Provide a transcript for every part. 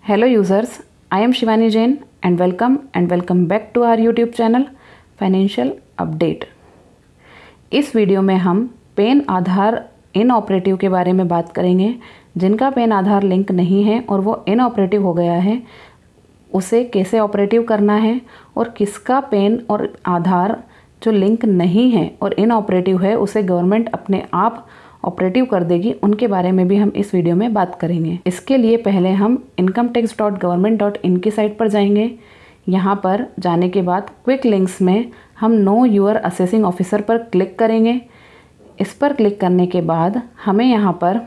Hello users, I am Shivani Jain and welcome back to our YouTube channel Financial Update। इस video में हम pan आधार inoperative के बारे में बात करेंगे। जिनका पैन आधार लिंक नहीं है और वो इनऑपरेटिव हो गया है, उसे कैसे ऑपरेटिव करना है और किसका पैन और आधार जो लिंक नहीं है और इनऑपरेटिव है उसे गवर्नमेंट अपने आप ऑपरेटिव कर देगी, उनके बारे में भी हम इस वीडियो में बात करेंगे। इसके लिए पहले हम incometax.government.in की साइट पर जाएंगे। यहाँ पर जाने के बाद क्विक लिंक्स में हम नो यूर असेसिंग ऑफिसर पर क्लिक करेंगे। इस पर क्लिक करने के बाद हमें यहाँ पर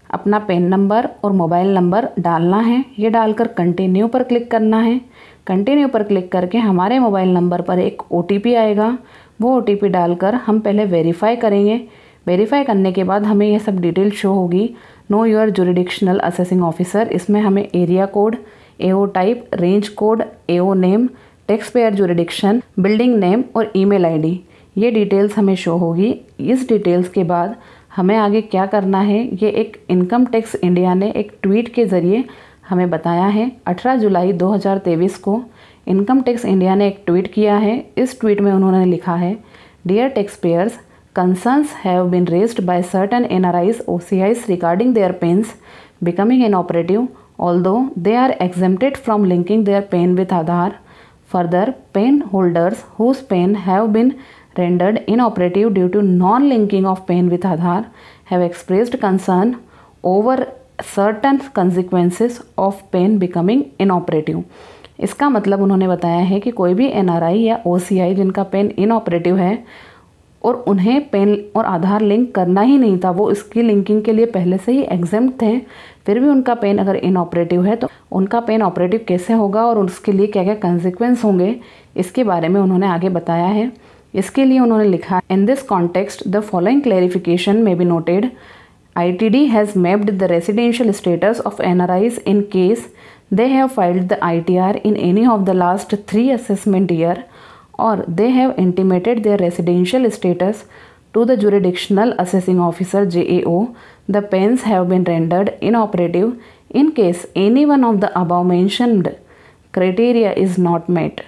अपना पैन नंबर और मोबाइल नंबर डालना है। ये डालकर कंटिन्यू पर क्लिक करना है। कंटिन्यू पर क्लिक करके हमारे मोबाइल नंबर पर एक OTP आएगा। वो OTP डालकर हम पहले वेरीफाई करेंगे। वेरीफाई करने के बाद हमें ये सब डिटेल शो होगी। नो योर जुरिडिक्शनल असेसिंग ऑफिसर, इसमें हमें area code, AO type, range code, AO name, tax payer jurisdiction, building name और ईमेल ID, ये डिटेल्स हमें शो होगी। इस डिटेल्स के बाद हमें आगे क्या करना है, ये एक इनकम टैक्स इंडिया ने एक ट्वीट के ज़रिए हमें बताया है। 18 जुलाई 2023 को इनकम टैक्स इंडिया ने एक ट्वीट किया है। इस ट्वीट में उन्होंने लिखा है, dear tax payers, concerns have been raised by certain NRIs OCIs regarding their PANs becoming inoperative, although they are exempted from linking their PAN with Aadhaar. Further, PAN holders whose PAN have been rendered inoperative due to non-linking of PAN with Aadhaar have expressed concern over certain consequences of PAN becoming inoperative. इसका मतलब उन्होंने बताया है कि कोई भी NRI या OCI जिनका PAN इनऑपरेटिव है और उन्हें पैन और आधार लिंक करना ही नहीं था, वो इसकी लिंकिंग के लिए पहले से ही एग्जेम्प्ट थे, फिर भी उनका पैन अगर इनऑपरेटिव है तो उनका पैन ऑपरेटिव कैसे होगा और उसके लिए क्या क्या कंसिक्वेंस होंगे, इसके बारे में उन्होंने आगे बताया है। इसके लिए उन्होंने लिखा, in this context the following clarification may be noted. ITD has mapped the residential status of NRIs in case they have filed the ITR in any of the last 3 assessment year or they have intimated their residential status to the jurisdictional assessing officer JAO. The PANs have been rendered inoperative in case any one of the above mentioned criteria is not met.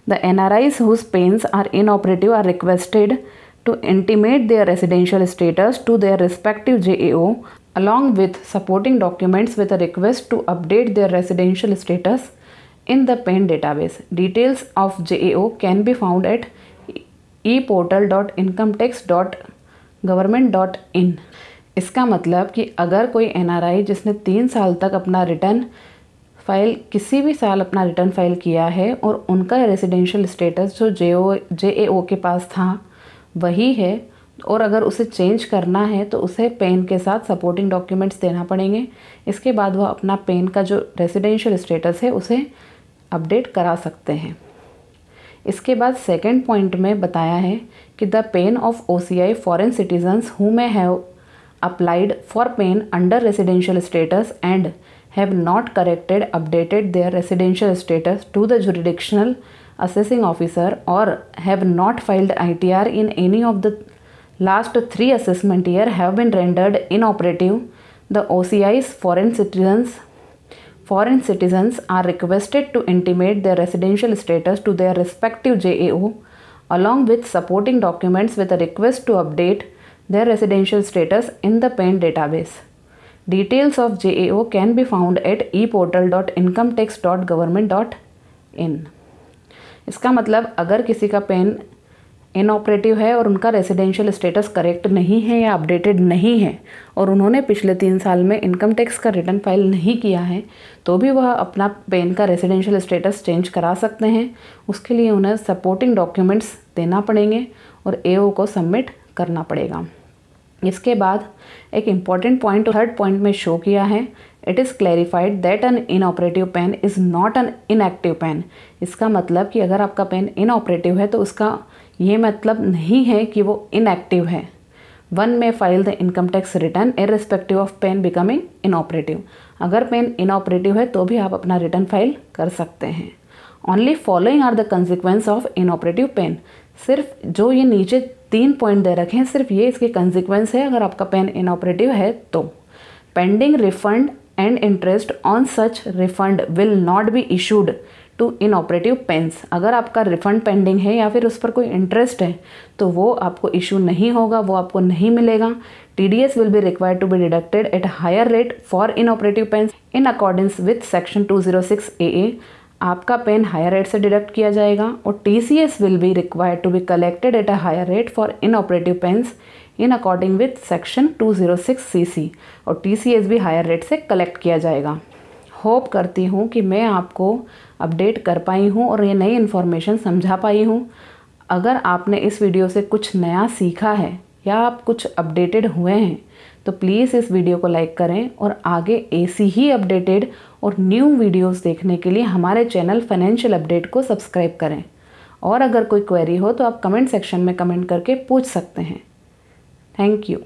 The NRIs whose PANs are inoperative are requested to intimate their residential status to their respective JAO along with supporting documents with a request to update their residential status in the PAN database. Details of JAO can be found at eportal.incometax.government.in। इसका मतलब कि अगर कोई NRI जिसने 3 साल तक अपना return file किसी भी साल अपना रिटर्न फाइल किया है और उनका रेसिडेंशियल स्टेटस जो JAO के पास था वही है और अगर उसे चेंज करना है तो उसे पैन के साथ सपोर्टिंग डॉक्यूमेंट्स देना पड़ेंगे। इसके बाद वह अपना पैन का जो रेसिडेंशियल स्टेटस है उसे अपडेट करा सकते हैं। इसके बाद सेकंड पॉइंट में बताया है कि the PAN of OCI foreign citizens who may have applied for PAN under residential status and have not corrected updated their residential status to the jurisdictional assessing officer और have not filed ITR in any of the last 3 assessment year have been rendered inoperative. The OCI's foreign citizens are requested to intimate their residential status to their respective JAO along with supporting documents with a request to update their residential status in the PAN database. Details of JAO can be found at eportal.incometax.government.in। इसका मतलब अगर किसी का pan inoperative है और उनका residential status correct नहीं है या अपडेटेड नहीं है और उन्होंने पिछले 3 साल में इनकम टैक्स का रिटर्न फाइल नहीं किया है तो भी वह अपना पैन का रेसिडेंशियल स्टेटस चेंज करा सकते हैं। उसके लिए उन्हें सपोर्टिंग डॉक्यूमेंट्स देना पड़ेंगे और AO को सबमिट करना पड़ेगा। इसके बाद एक इम्पॉर्टेंट पॉइंट थर्ड पॉइंट में शो किया है, it is clarified that an inoperative PAN is not an inactive PAN. इसका मतलब कि अगर आपका पैन इनऑपरेटिव है तो उसका ये मतलब नहीं है कि वो इनएक्टिव है। वन में file the income tax return irrespective of pan becoming inoperative. अगर पैन इनऑपरेटिव है तो भी आप अपना रिटर्न फाइल कर सकते हैं। Only following are the consequence of inoperative PAN. सिर्फ जो ये नीचे 3 पॉइंट दे रखे हैं सिर्फ ये इसके कंसिक्वेंस है अगर आपका पैन इनऑपरेटिव है तो। Pending refund and interest on such refund will not be issued to inoperative PANs. अगर आपका रिफंड पेंडिंग है या फिर उस पर कोई इंटरेस्ट है तो वो आपको इशू नहीं होगा, वो आपको नहीं मिलेगा। TDS will be required to be deducted at higher rate for inoperative PANs in accordance with section 206 AA। आपका पेन हायर रेट से डिडक्ट किया जाएगा। और TCS will be required to be collected at a higher rate for inoperative PANs in according with section 206 CC। और TCS भी higher rate से collect किया जाएगा। होप करती हूँ कि मैं आपको अपडेट कर पाई हूँ और ये नई इन्फॉर्मेशन समझा पाई हूँ। अगर आपने इस वीडियो से कुछ नया सीखा है या आप कुछ अपडेटेड हुए हैं तो प्लीज़ इस वीडियो को लाइक करें और आगे ऐसी ही अपडेटेड और न्यू वीडियोस देखने के लिए हमारे चैनल फाइनेंशियल अपडेट को सब्सक्राइब करें। और अगर कोई क्वेरी हो तो आप कमेंट सेक्शन में कमेंट करके पूछ सकते हैं। Thank you.